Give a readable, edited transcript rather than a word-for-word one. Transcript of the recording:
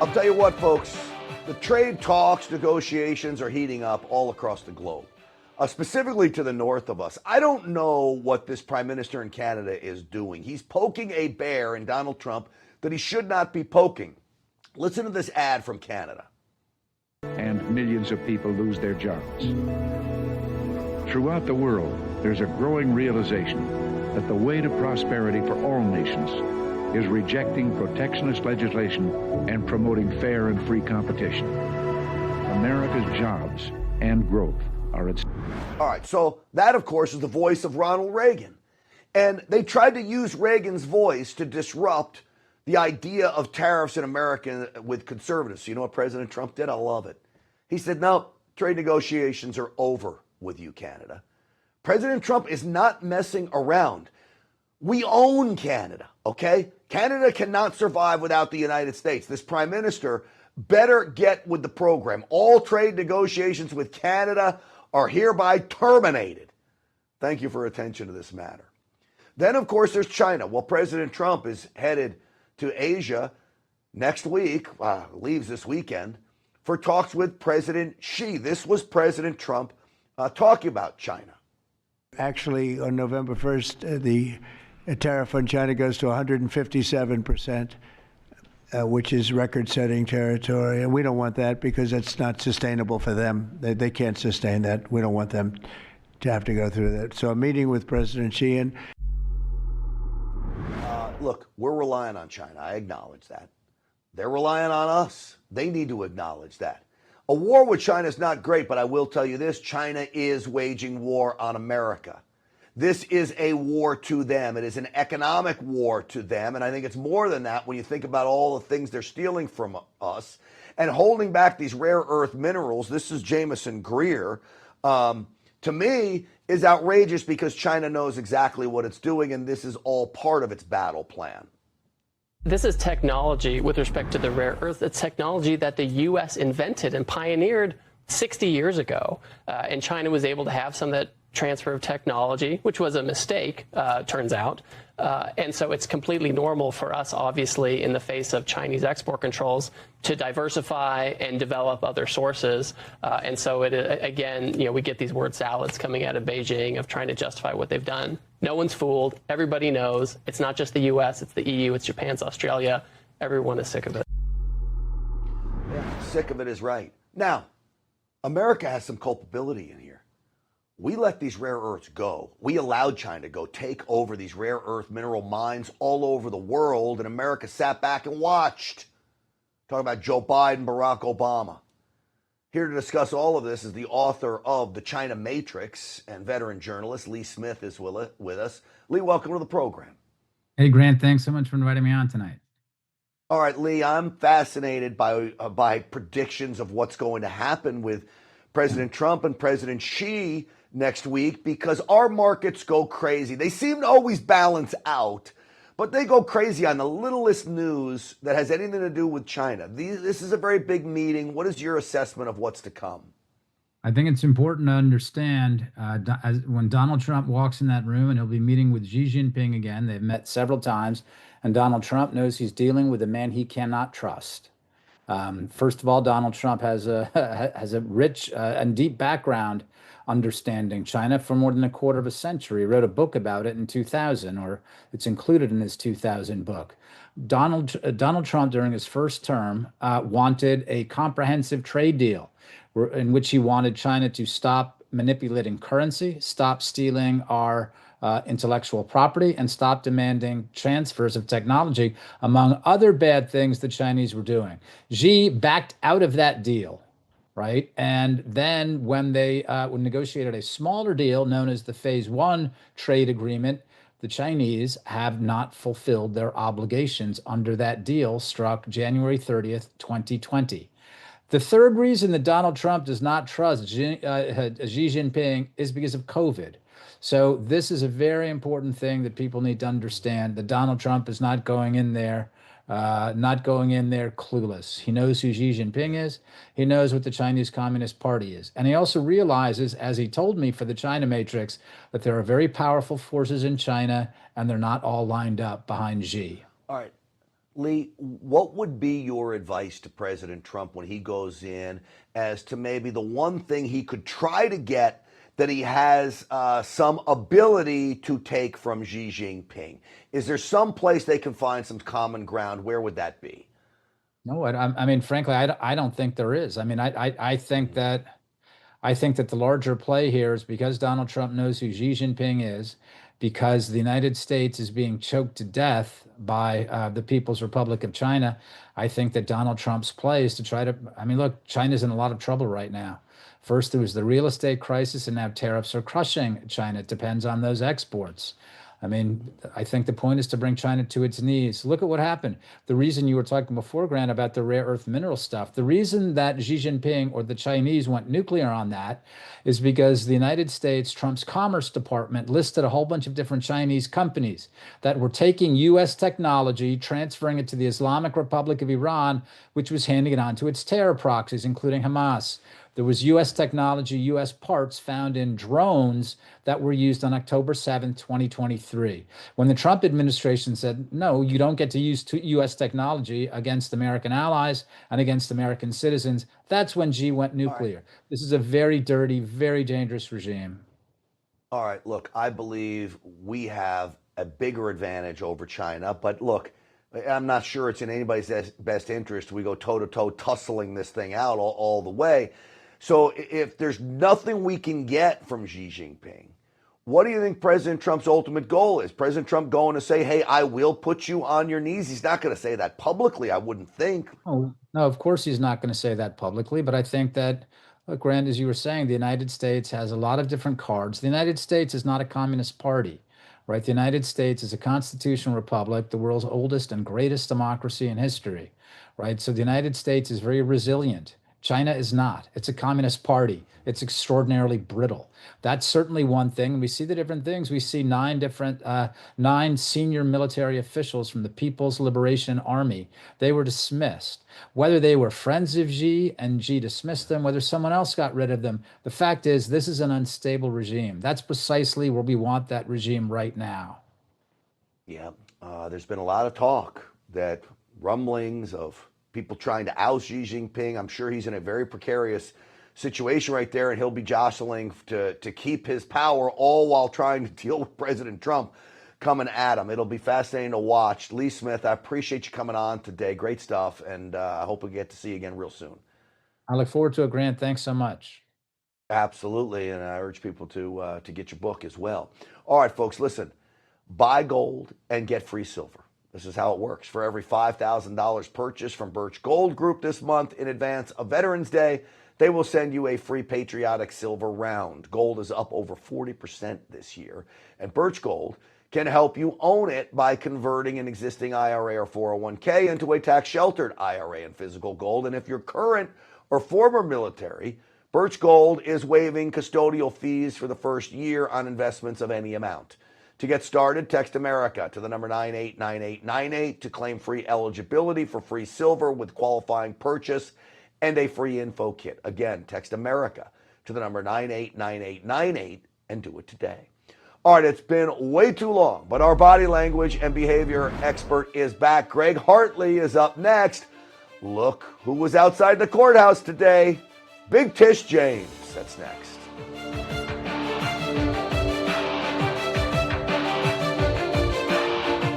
I'll tell you what, folks, the trade talks, negotiations are heating up all across the globe, specifically to the north of us. I don't know what this prime minister in Canada is doing. He's poking a bear in Donald Trump that he should not be poking. Listen to this ad from Canada. And millions of people lose their jobs. Throughout the world, there's a growing realization that the way to prosperity for all nations is rejecting protectionist legislation and promoting fair and free competition. America's jobs and growth are at stake. All right, so that, of course, is the voice of Ronald Reagan. And they tried to use Reagan's voice to disrupt the idea of tariffs in America with conservatives. You know what President Trump did? I love it. He said, no, trade negotiations are over with you, Canada. President Trump is not messing around. We own Canada, okay? Canada cannot survive without the United States. This prime minister better get with the program. All trade negotiations with Canada are hereby terminated. Thank you for attention to this matter. Then, of course, there's China. Well, President Trump is headed to Asia next week, leaves this weekend, for talks with President Xi. This was President Trump talking about China. Actually, on November 1st, the tariff on China goes to 157%, which is record-setting territory. And we don't want that because it's not sustainable for them. They can't sustain that. We don't want them to have to go through that. So I'm meeting with President Xi. And look, we're relying on China. I acknowledge that. They're relying on us. They need to acknowledge that. A war with China is not great, but I will tell you this, China is waging war on America. This is a war to them. It is an economic war to them. And I think it's more than that when you think about all the things they're stealing from us and holding back these rare earth minerals. This is Jamison Greer. To me, is outrageous because China knows exactly what it's doing, and this is all part of its battle plan. This is technology with respect to the rare earth. It's technology that the U.S. invented and pioneered 60 years ago. And China was able to have some of that transfer of technology, which was a mistake, turns out. And so it's completely normal for us, obviously, in the face of Chinese export controls, to diversify and develop other sources. And so, again, we get these word salads coming out of Beijing of trying to justify what they've done. No one's fooled. Everybody knows. It's not just the U.S., it's the EU, it's Japan, it's Australia. Everyone is sick of it. Yeah, sick of it is right. Now, America has some culpability in here. We let these rare earths go. We allowed China to go take over these rare earth mineral mines all over the world, and America sat back and watched. Talking about Joe Biden, Barack Obama. Here to discuss all of this is the author of The China Matrix and veteran journalist Lee Smith is with us. Lee, welcome to the program. Hey, Grant, thanks so much for inviting me on tonight. All right, Lee, I'm fascinated by predictions of what's going to happen with President Trump and President Xi next week, because our markets go crazy. They seem to always balance out, but they go crazy on the littlest news that has anything to do with China. This is a very big meeting. What is your assessment of what's to come? I think it's important to understand when Donald Trump walks in that room, and he'll be meeting with Xi Jinping again. They've met several times, and Donald Trump knows he's dealing with a man he cannot trust. First of all, Donald Trump has a rich and deep background understanding China for more than a quarter of a century. He wrote a book about it in 2000, or it's included in his 2000 book. Donald Trump, during his first term, wanted a comprehensive trade deal in which he wanted China to stop manipulating currency, stop stealing our intellectual property, and stop demanding transfers of technology, among other bad things the Chinese were doing. Xi backed out of that deal. Right. And then when they negotiated a smaller deal known as the Phase 1 trade agreement, the Chinese have not fulfilled their obligations under that deal struck January 30th, 2020. The third reason that Donald Trump does not trust Xi Jinping is because of COVID. So this is a very important thing that people need to understand, that Donald Trump is not going in there clueless. He knows who Xi Jinping is. He knows what the Chinese Communist Party is. And he also realizes, as he told me for the China Matrix, that there are very powerful forces in China, and they're not all lined up behind Xi. All right. Lee, what would be your advice to President Trump when he goes in as to maybe the one thing he could try to get that he has some ability to take from Xi Jinping? Is there some place they can find some common ground? Where would that be? No, I mean, frankly, I don't think there is. I mean, I think that the larger play here is because Donald Trump knows who Xi Jinping is, because the United States is being choked to death by the People's Republic of China. I think that Donald Trump's play is to try to, I mean, look, China's in a lot of trouble right now. First, there was the real estate crisis, and now tariffs are crushing China. It depends on those exports. I mean, I think the point is to bring China to its knees. Look at what happened. The reason you were talking before, Grant, about the rare earth mineral stuff, the reason that Xi Jinping or the Chinese went nuclear on that is because the United States, Trump's Commerce Department, listed a whole bunch of different Chinese companies that were taking U.S. technology, transferring it to the Islamic Republic of Iran, which was handing it on to its terror proxies, including Hamas. There was U.S. technology, U.S. parts found in drones that were used on October 7th, 2023. When the Trump administration said, no, you don't get to use U.S. technology against American allies and against American citizens, that's when Xi went nuclear. Right. This is a very dirty, very dangerous regime. All right, look, I believe we have a bigger advantage over China, but look, I'm not sure it's in anybody's best interest. We go toe-to-toe tussling this thing out all the way. So if there's nothing we can get from Xi Jinping, what do you think President Trump's ultimate goal is? President Trump going to say, hey, I will put you on your knees? He's not going to say that publicly, I wouldn't think. Oh, no, of course he's not going to say that publicly. But I think that, look, Grant, as you were saying, the United States has a lot of different cards. The United States is not a communist party, right? The United States is a constitutional republic, the world's oldest and greatest democracy in history, right? So the United States is very resilient. China is not. It's a communist party. It's extraordinarily brittle. That's certainly one thing. We see the different things. We see nine senior military officials from the People's Liberation Army. They were dismissed. Whether they were friends of Xi and Xi dismissed them, whether someone else got rid of them, the fact is this is an unstable regime. That's precisely where we want that regime right now. Yeah, there's been a lot of talk that rumblings of people trying to oust Xi Jinping. I'm sure he's in a very precarious situation right there, and he'll be jostling to keep his power, all while trying to deal with President Trump coming at him. It'll be fascinating to watch. Lee Smith, I appreciate you coming on today. Great stuff, and I hope we get to see you again real soon. I look forward to it, Grant. Thanks so much. Absolutely, and I urge people to get your book as well. All right, folks, listen. Buy gold and get free silver. This is how it works. For every $5,000 purchase from Birch Gold Group this month in advance of Veterans Day, they will send you a free patriotic silver round. Gold is up over 40% this year, and Birch Gold can help you own it by converting an existing IRA or 401k into a tax-sheltered IRA and physical gold. And if you're current or former military, Birch Gold is waiving custodial fees for the first year on investments of any amount. To get started, text America to the number 989898 to claim free eligibility for free silver with qualifying purchase and a free info kit. Again, text America to the number 989898 and do it today. All right, it's been way too long, but our body language and behavior expert is back. Greg Hartley is up next. Look who was outside the courthouse today. Big Tish James. That's next.